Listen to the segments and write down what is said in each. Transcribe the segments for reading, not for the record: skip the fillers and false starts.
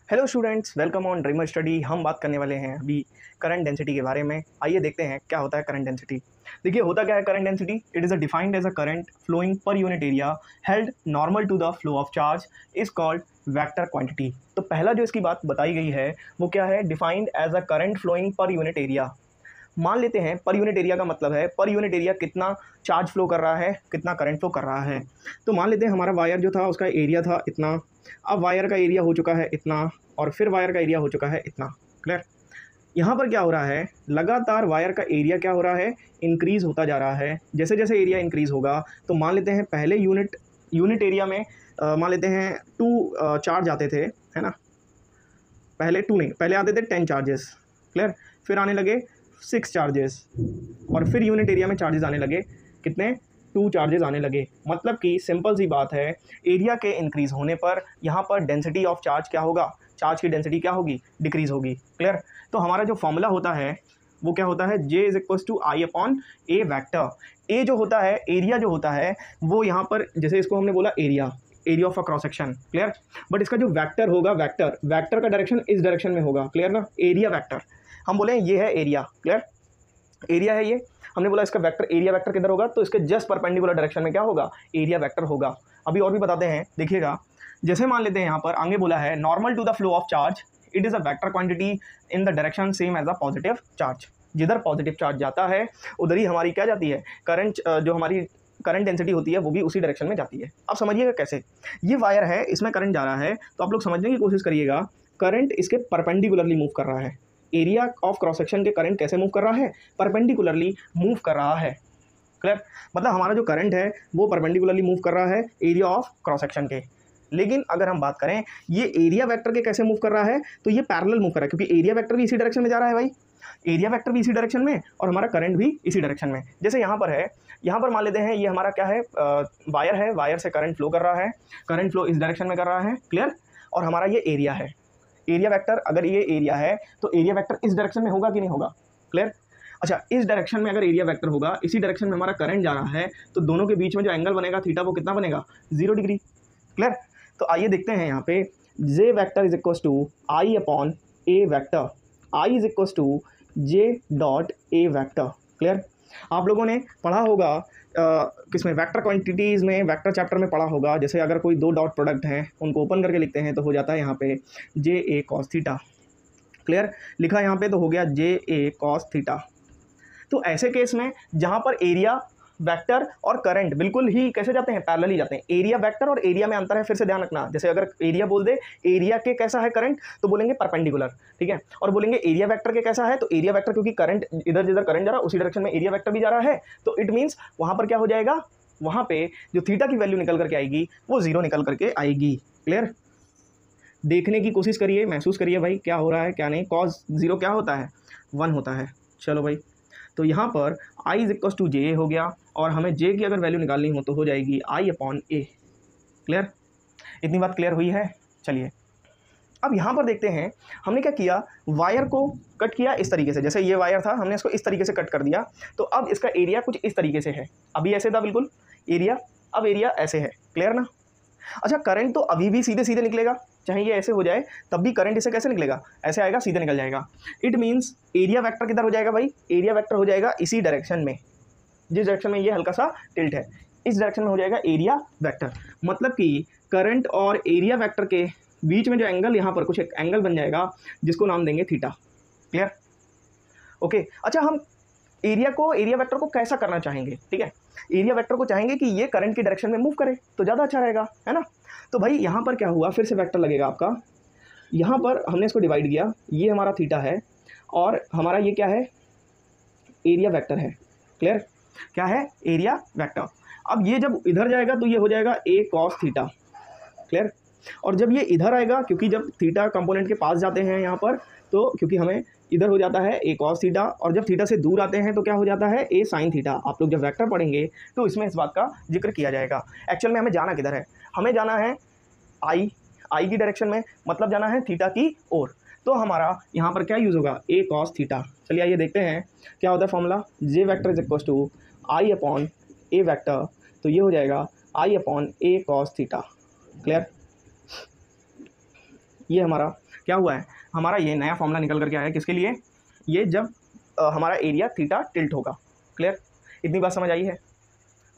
Hello students, welcome on dreamer study. हम बात करने वाले हैं अभी करंट डेंसिटी के बारे में। आइए देखते हैं क्या होता है करंट डेंसिटी। देखिए होता क्या है current density. It is a defined as a current flowing per unit area held normal to the flow of charge is called vector quantity. तो पहला जो इसकी बात बताई गई है वो क्या है, defined as a current flowing per unit area. मान लेते हैं पर यूनिट एरिया का मतलब है पर यूनिट एरिया कितना चार्ज फ्लो कर रहा है, कितना करंट फ्लो कर रहा है। तो मान लेते हैं हमारा वायर जो था उसका एरिया था इतना, अब वायर का एरिया हो चुका है इतना और फिर वायर का एरिया हो चुका है इतना। क्लियर। यहाँ पर क्या हो रहा है, लगातार वायर का एरिया क्या हो रहा है, इंक्रीज़ होता जा रहा है। जैसे जैसे एरिया इंक्रीज़ होगा तो मान लेते हैं पहले यूनिट एरिया में मान लेते हैं 2 चार्ज आते थे, है ना। पहले 2 नहीं, पहले आते थे 10 चार्जेस। क्लियर। फिर आने लगे 6 चार्जेस और फिर यूनिट एरिया में चार्जेस आने लगे कितने, 2 चार्जेस आने लगे। मतलब कि सिंपल सी बात है, एरिया के इंक्रीज़ होने पर यहाँ पर डेंसिटी ऑफ चार्ज क्या होगा, चार्ज की डेंसिटी क्या होगी, डिक्रीज़ होगी। क्लियर। तो हमारा जो फॉर्मूला होता है वो क्या होता है, J is equals to I upon A vector. A जो होता है, एरिया जो होता है वो यहाँ पर, जैसे इसको हमने बोला area of a cross section. Clear. But इसका जो वेक्टर होगा, वेक्टर का डायरेक्शन इस डायरेक्शन में होगा। क्लियर ना। एरिया वेक्टर हम बोले ये है एरिया। क्लियर। एरिया है ये, हमने बोला इसका वेक्टर, एरिया वेक्टर किधर होगा, तो इसके जस्ट परपेंडिकुलर डायरेक्शन में क्या होगा, एरिया वेक्टर होगा। अभी और भी बताते हैं, देखिएगा। जैसे मान लेते हैं यहाँ पर आगे बोला है normal to the flow of charge it is a vector quantity in the direction same as a positive charge. जिधर पॉजिटिव चार्ज जाता है उधर ही हमारी क्या जाती है, करंट, जो हमारी करंट डेंसिटी होती है वो भी उसी डायरेक्शन में जाती है। अब समझिएगा कैसे। ये वायर है, इसमें करंट जा रहा है, तो आप लोग समझने की कोशिश करिएगा। करंट इसके परपेंडिकुलरली मूव कर रहा है। एरिया ऑफ क्रॉस सेक्शन के करंट कैसे मूव कर रहा है, परपेंडिकुलरली मूव कर रहा है। क्लियर। मतलब हमारा जो करंट है वो परपेंडिकुलरली मूव कर रहा है एरिया ऑफ क्रॉस सेक्शन के। लेकिन अगर हम बात करें ये एरिया वेक्टर के कैसे मूव कर रहा है, तो ये पैरेलल मूव कर रहा है, क्योंकि एरिया वेक्टर भी इसी डायरेक्शन में जा रहा है भाई। एरिया वेक्टर भी इसी डायरेक्शन में और हमारा करंट भी इसी डायरेक्शन में। जैसे यहाँ पर है, यहाँ पर मान लेते हैं ये हमारा क्या है, वायर है, वायर से करंट फ्लो कर रहा है, करंट फ्लो इस डायरेक्शन में कर रहा है। क्लियर। और हमारा ये एरिया है, एरिया वेक्टर, अगर ये एरिया है तो एरिया वेक्टर इस डायरेक्शन में होगा कि नहीं होगा। क्लियर। अच्छा, इस डायरेक्शन में अगर एरिया वेक्टर होगा, इसी डायरेक्शन में हमारा करंट जा रहा है, तो दोनों के बीच में जो एंगल बनेगा थीटा वो कितना बनेगा, 0 डिग्री। क्लियर। तो आइए देखते हैं यहाँ पे, J vector is equals to I upon A vector. I is equals to J dot A vector. Clear. आप लोगों ने पढ़ा होगा किसमें, वेक्टर क्वांटिटीज़ में, वेक्टर चैप्टर में पढ़ा होगा। जैसे अगर कोई 2 डॉट प्रोडक्ट हैं उनको ओपन करके लिखते हैं तो हो जाता है यहाँ पे जे ए कॉस थीटा। क्लियर। लिखा यहाँ पे तो हो गया जे ए कॉस थीटा। तो ऐसे केस में जहाँ पर एरिया वेक्टर और करंट बिल्कुल ही कैसे जाते हैं, पैरेलल ही जाते हैं। एरिया वेक्टर और एरिया में अंतर है, फिर से ध्यान रखना। जैसे अगर एरिया बोल दे, एरिया के कैसा है करंट, तो बोलेंगे परपेंडिकुलर। ठीक है। और बोलेंगे एरिया वेक्टर के कैसा है, तो एरिया वेक्टर, क्योंकि करंट इधर जिधर करंट जा रहा है उसी डायरेक्शन में एरिया वेक्टर भी जा रहा है, तो इट मीन्स वहाँ पर क्या हो जाएगा, वहाँ पे जो थीटा की वैल्यू निकल करके आएगी वो 0 निकल करके आएगी। क्लियर। देखने की कोशिश करिए, महसूस करिए भाई क्या हो रहा है क्या नहीं। कॉस 0 क्या होता है, 1 होता है। चलो भाई, तो यहाँ पर आई इज इक्वल टू जे हो गया, और हमें जे की अगर वैल्यू निकालनी हो तो हो जाएगी आई अपॉन ए। क्लियर। इतनी बात क्लियर हुई है। चलिए अब यहाँ पर देखते हैं, हमने क्या किया, वायर को कट किया इस तरीके से। जैसे ये वायर था, हमने इसको इस तरीके से कट कर दिया, तो अब इसका एरिया कुछ इस तरीके से है। अभी ऐसे था बिल्कुल एरिया, अब एरिया ऐसे है। क्लियर ना। अच्छा, करंट तो अभी भी सीधे सीधे निकलेगा, चाहे ये ऐसे हो जाए तब भी करंट इसे कैसे निकलेगा, ऐसे आएगा, सीधे निकल जाएगा। इट मीन्स एरिया वेक्टर किधर हो जाएगा भाई, एरिया वेक्टर हो जाएगा इसी डायरेक्शन में, जिस डायरेक्शन में ये हल्का सा टिल्ट है, इस डायरेक्शन में हो जाएगा एरिया वेक्टर। मतलब कि करंट और एरिया वेक्टर के बीच में जो एंगल, यहाँ पर कुछ एक एंगल बन जाएगा जिसको नाम देंगे थीटा। क्लियर। ओके। अच्छा, हम एरिया वेक्टर को कैसा करना चाहेंगे, ठीक है। एरिया वेक्टर को चाहेंगे कि ये करंट की डायरेक्शन में मूव करे तो ज़्यादा अच्छा रहेगा, है ना। तो भाई यहाँ पर क्या हुआ, फिर से वेक्टर लगेगा आपका। यहाँ पर हमने इसको डिवाइड किया, ये हमारा थीटा है और हमारा ये क्या है, एरिया वेक्टर है। क्लियर। क्या है, एरिया वेक्टर। अब ये जब इधर जाएगा तो ये हो जाएगा ए कॉस थीटा। क्लियर। और जब ये इधर आएगा, क्योंकि जब थीटा कंपोनेंट के पास जाते हैं यहाँ पर, तो क्योंकि हमें इधर हो जाता है ए कॉस थीटा, और जब थीटा से दूर आते हैं तो क्या हो जाता है, ए साइन थीटा। आप लोग जब वेक्टर पढ़ेंगे तो इसमें इस बात का जिक्र किया जाएगा। एक्चुअल में हमें जाना किधर है, हमें जाना है आई की डायरेक्शन में, मतलब जाना है थीटा की ओर। तो हमारा यहाँ पर क्या यूज़ होगा, ए कॉस थीटा। चलिए आइए देखते हैं क्या होता है formula, J vector is equal to I upon A vector. तो ये हो जाएगा I upon A cos theta. Clear. ये हमारा क्या हुआ है, हमारा ये नया फॉर्मूला निकल करके आया किसके लिए, ये जब हमारा एरिया थीटा टिल्ट होगा। क्लियर, इतनी बात समझ आई है।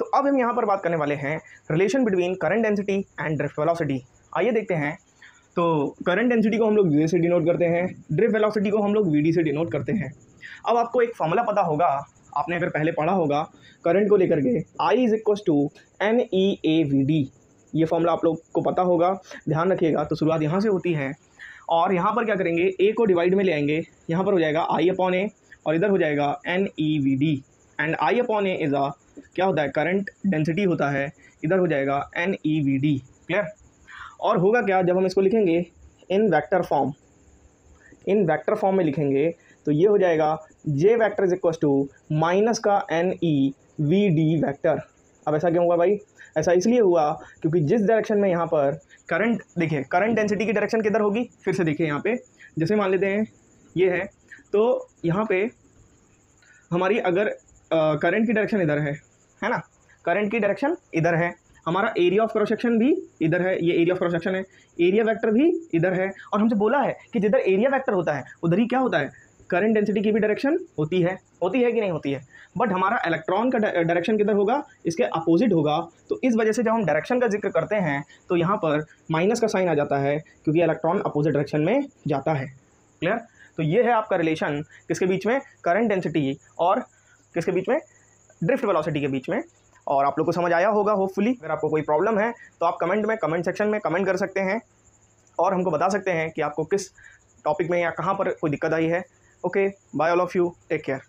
तो अब हम यहाँ पर बात करने वाले हैं relation between current density and drift velocity. आइए देखते हैं। तो करंट डेंसिटी को हम लोग V से डिनोट करते हैं, ड्रिफ्ट वेलोसिटी को हम लोग VD से डिनोट करते हैं। अब आपको एक फॉर्मूला पता होगा, आपने अगर पहले पढ़ा होगा करंट को लेकर के, I = NEAVD, ये फॉर्मूला आप लोग को पता होगा, ध्यान रखिएगा। तो शुरुआत यहाँ से होती है और यहाँ पर क्या करेंगे, A को डिवाइड में ले आएंगे, यहाँ पर हो जाएगा I/A और इधर हो जाएगा NEVD एंड I/A इज़ क्या होता है, करंट डेंसिटी होता है, इधर हो जाएगा NEVD। क्लियर। और होगा क्या, जब हम इसको लिखेंगे in vector form, in vector form में लिखेंगे तो ये हो जाएगा J vector is equal to minus का NEVD वेक्टर। अब ऐसा क्यों हुआ भाई, ऐसा इसलिए हुआ क्योंकि जिस डायरेक्शन में यहाँ पर करंट, देखिए करंट डेंसिटी की डायरेक्शन किधर होगी, फिर से देखिए यहाँ पे, जैसे मान लेते हैं ये है, तो यहाँ पे हमारी अगर करंट की डायरेक्शन इधर है ना, करंट की डायरेक्शन इधर है, हमारा एरिया ऑफ क्रॉस सेक्शन भी इधर है, ये एरिया ऑफ क्रॉस सेक्शन है, एरिया वेक्टर भी इधर है, और हमसे बोला है कि जिधर एरिया वेक्टर होता है उधर ही क्या होता है, करंट डेंसिटी की भी डायरेक्शन होती है कि नहीं होती है। बट हमारा इलेक्ट्रॉन का डायरेक्शन किधर होगा, इसके अपोजिट होगा। तो इस वजह से जब हम डायरेक्शन का जिक्र करते हैं तो यहाँ पर माइनस का साइन आ जाता है, क्योंकि इलेक्ट्रॉन अपोजिट डायरेक्शन में जाता है। क्लियर। तो ये है आपका रिलेशन किसके बीच में, करंट डेंसिटी और किसके बीच में, ड्रिफ्ट वेलोसिटी के बीच में। और आप लोग को समझ आया होगा होपफुली। अगर आपको कोई प्रॉब्लम है तो आप कमेंट सेक्शन में कमेंट कर सकते हैं और हमको बता सकते हैं कि आपको किस टॉपिक में या कहाँ पर कोई दिक्कत आई है। Okay, bye all of you, take care.